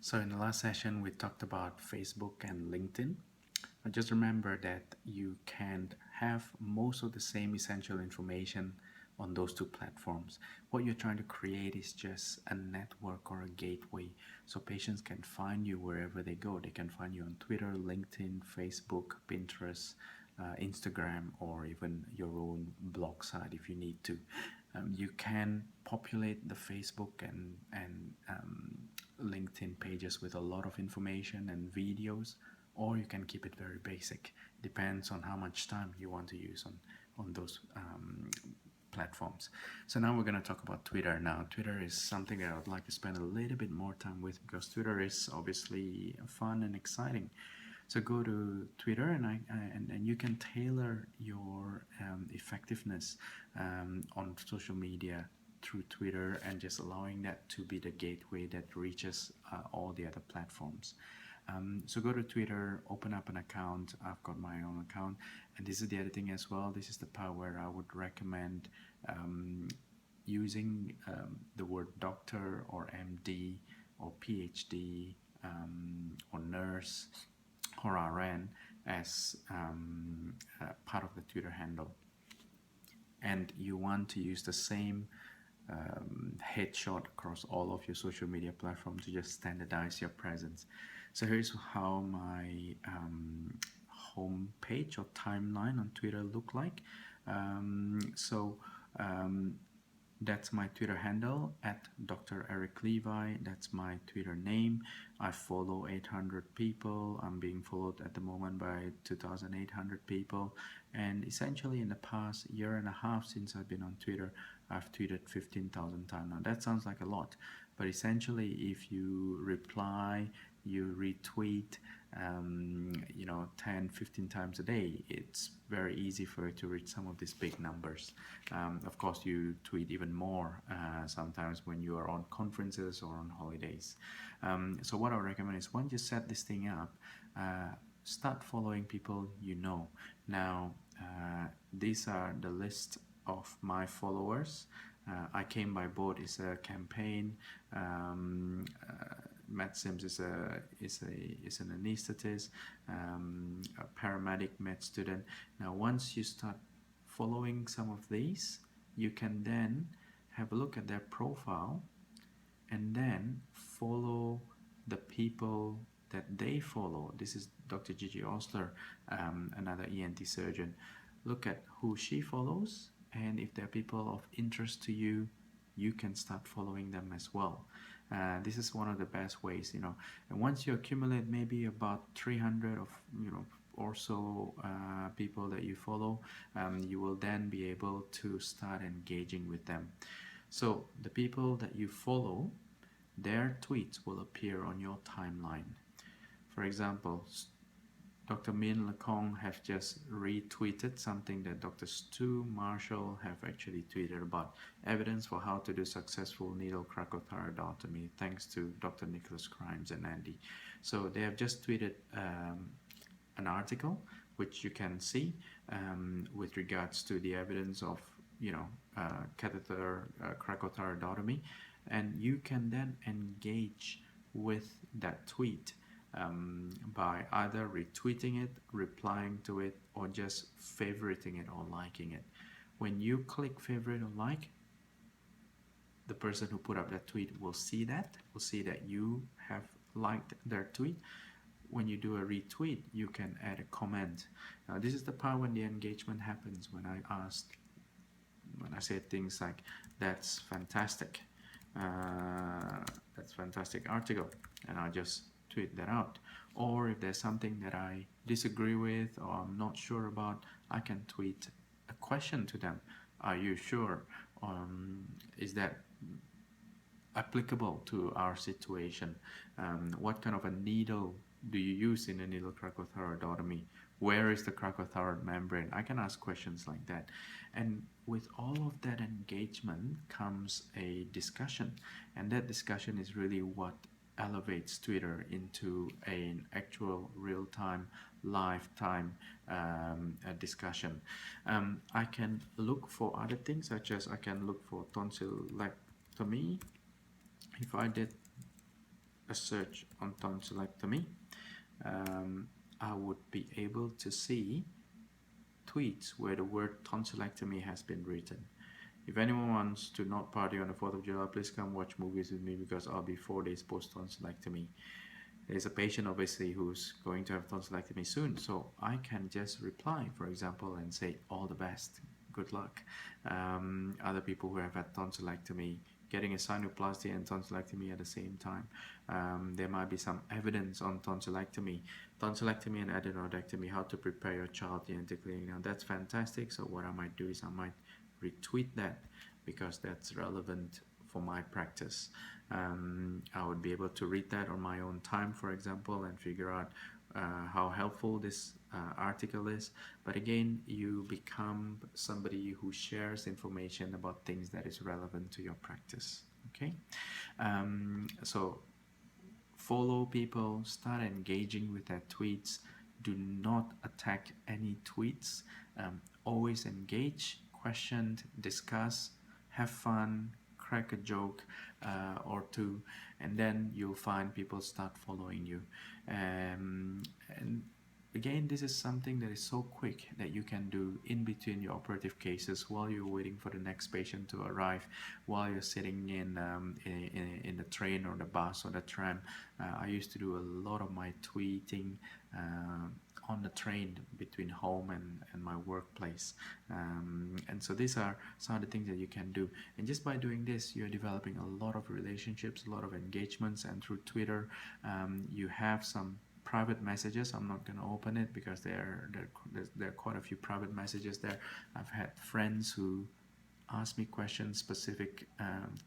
So in the last session, we talked about Facebook and LinkedIn. But just remember that you can have most of the same essential information on those two platforms. What you're trying to create is just a network or a gateway so patients can find you wherever they go. They can find you on Twitter, LinkedIn, Facebook, Pinterest, Instagram, or even your own blog site if you need to. You can populate the Facebook and LinkedIn pages with a lot of information and videos, or you can keep it very basic. Depends on how much time you want to use on those platforms. So now we're going to talk about Twitter. Now, Twitter is something that I would like to spend a little bit more time with because Twitter is obviously fun and exciting. So go to Twitter and you can tailor your effectiveness on social media through Twitter and just allowing that to be the gateway that reaches all the other platforms. So go to Twitter, open up an account. I've got my own account, and this is the other thing as well. This is the part where I would recommend using the word doctor or MD or PhD or nurse or RN as part of the Twitter handle. And you want to use the same headshot across all of your social media platforms to just standardize your presence. So here's how my home page or timeline on Twitter look like. That's my Twitter handle at Dr. Eric Levi. That's my Twitter name. I follow 800 people. I'm being followed at the moment by 2,800 people. And essentially in the past year and a half since I've been on Twitter, I've tweeted 15,000 times. Now that sounds like a lot, but essentially if you reply, you retweet, 10, 15 times a day, it's very easy for you to reach some of these big numbers. Of course, you tweet even more sometimes when you are on conferences or on holidays. So what I would recommend is once you set this thing up, start following people you know. Now, these are the list of my followers. I Came by Boat is a campaign. Matt Sims is an anesthetist, a paramedic med student. Now, once you start following some of these, you can then have a look at their profile and then follow the people that they follow. This is Dr. Gigi Osler, another ENT surgeon. Look at who she follows, and if there are people of interest to you, you can start following them as well. This is one of the best ways, and once you accumulate maybe about 300 of or so people that you follow, you will then be able to start engaging with them. So the people that you follow, their tweets will appear on your timeline. For example, Dr. Min Lekong have just retweeted something that Dr. Stu Marshall have actually tweeted about evidence for how to do successful needle cracothyroidotomy thanks to Dr. Nicholas Grimes and Andy. So they have just tweeted an article which you can see with regards to the evidence of catheter cracothyroidotomy, and you can then engage with that tweet by either retweeting it, replying to it, or just favoriting it or liking it. When you click favorite or like, the person who put up that tweet will see that you have liked their tweet. When you do a retweet, you can add a comment. Now this is the part when the engagement happens, when I say things like, that's fantastic, that's fantastic article, and I just tweet that out. Or if there's something that I disagree with or I'm not sure about, I can tweet a question to them. Are you sure? Is that applicable to our situation? What kind of a needle do you use in a needle cracothyroidotomy? Where is the cracothyroid membrane? I can ask questions like that. And with all of that engagement comes a discussion, and that discussion is really what elevates Twitter into an actual real-time, lifetime discussion. I can look for other things, such as I can look for tonsillectomy. If I did a search on tonsillectomy, I would be able to see tweets where the word tonsillectomy has been written. If anyone wants to not party on the 4th of July, please come watch movies with me because I'll be 4 days post tonsillectomy. There's a patient obviously who's going to have tonsillectomy soon, so I can just reply, for example, and say all the best, good luck. Other people who have had tonsillectomy, getting a sinuplasty and tonsillectomy at the same time. There might be some evidence on tonsillectomy and adenodectomy, how to prepare your child genetically. Now that's fantastic. So what I might do is I might retweet that because that's relevant for my practice. I would be able to read that on my own time, for example, and figure out how helpful this article is. But again, you become somebody who shares information about things that is relevant to your practice. Okay, so follow people, start engaging with their tweets. Do not attack any tweets. Always engage, question, discuss, have fun, crack a joke or two, and then you'll find people start following you. And again, this is something that is so quick that you can do in between your operative cases while you're waiting for the next patient to arrive, while you're sitting in the train or the bus or the tram. I used to do a lot of my tweeting on the train between home and my workplace. And so these are some of the things that you can do. And just by doing this, you're developing a lot of relationships, a lot of engagements, and through Twitter, you have some private messages. I'm not going to open it because there are quite a few private messages there. I've had friends who ask me questions, specific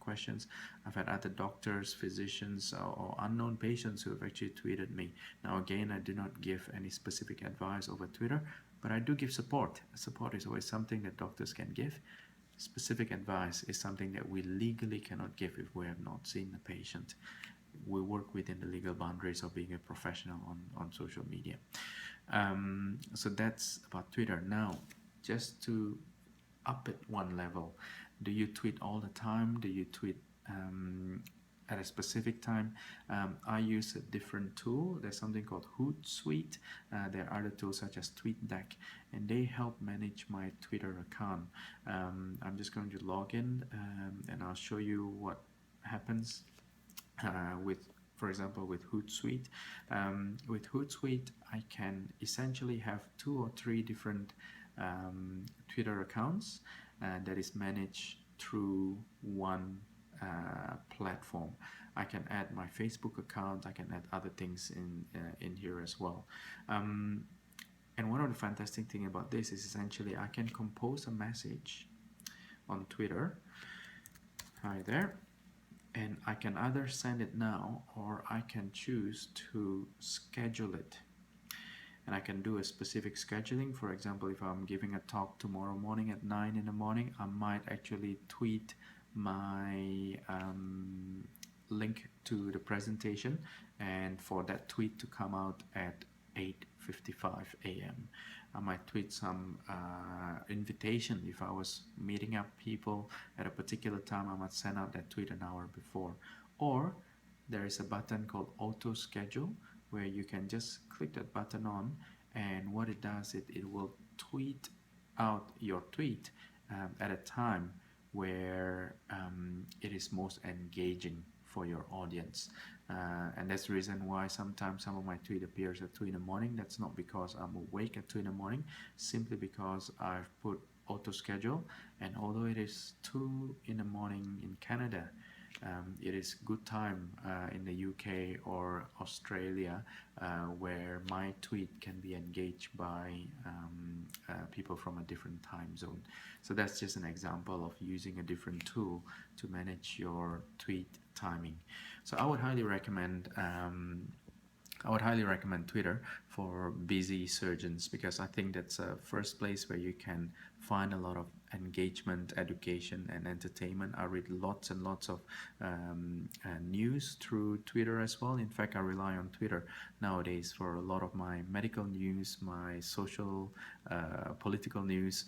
questions. I've had other doctors, physicians, or unknown patients who have actually tweeted me. Now again, I do not give any specific advice over Twitter, but I do give support. Support is always something that doctors can give. Specific advice is something that we legally cannot give if we have not seen the patient. We work within the legal boundaries of being a professional on social media. So that's about Twitter. Now, just to up it one level, do you tweet all the time? Do you tweet at a specific time? I use a different tool. There's something called Hootsuite. There are other tools such as TweetDeck, and they help manage my Twitter account. I'm just going to log in and I'll show you what happens with, for example, with Hootsuite. With Hootsuite, I can essentially have 2 or 3 different Twitter accounts that is managed through one platform. I can add my Facebook account. I can add other things in here as well. And one of the fantastic things about this is essentially I can compose a message on Twitter. Hi there. And I can either send it now or I can choose to schedule it. And I can do a specific scheduling. For example, if I'm giving a talk tomorrow morning at 9 in the morning, I might actually tweet my link to the presentation and for that tweet to come out at 8:55 a.m. I might tweet some invitation. If I was meeting up people at a particular time, I might send out that tweet an hour before. Or there is a button called Auto Schedule where you can just click that button on, and what it does, it will tweet out your tweet at a time where it is most engaging for your audience. And that's the reason why sometimes some of my tweet appears at 2 in the morning. That's not because I'm awake at 2 in the morning, simply because I've put auto schedule, and although it is 2 in the morning in Canada, it is good time in the UK or Australia where my tweet can be engaged by people from a different time zone. So that's just an example of using a different tool to manage your tweet timing. So I would highly recommend Twitter for busy surgeons, because I think that's a first place where you can find a lot of engagement, education, and entertainment. I read lots and lots of news through Twitter as well. In fact, I rely on Twitter nowadays for a lot of my medical news, my social, political news,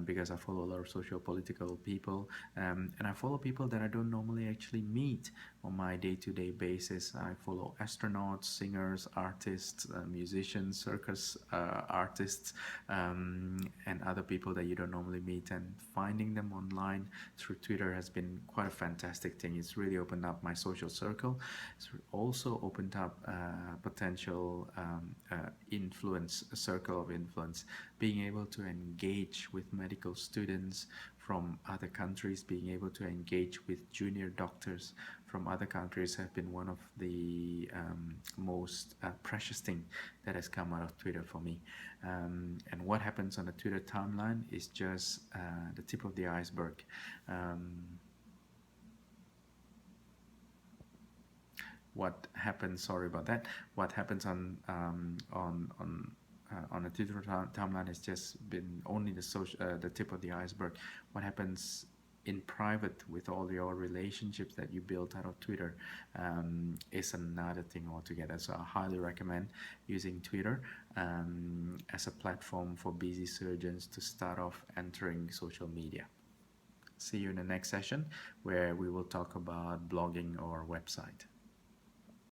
because I follow a lot of social political people, and I follow people that I don't normally actually meet on my day-to-day basis. I follow astronauts, singers, artists, musicians, circus artists, and other people that you don't normally meet. And finding them online through Twitter has been quite a fantastic thing. It's really opened up my social circle. It's also opened up potential influence, a circle of influence, being able to engage with medical students from other countries, being able to engage with junior doctors from other countries have been one of the most precious thing that has come out of Twitter for me. And what happens on the Twitter timeline is just the tip of the iceberg. What happens? Sorry about that. What happens on a Twitter timeline has just been only the tip of the iceberg. What happens in private with all your relationships that you built out of Twitter is another thing altogether. So I highly recommend using Twitter as a platform for busy surgeons to start off entering social media. See you in the next session where we will talk about blogging or website.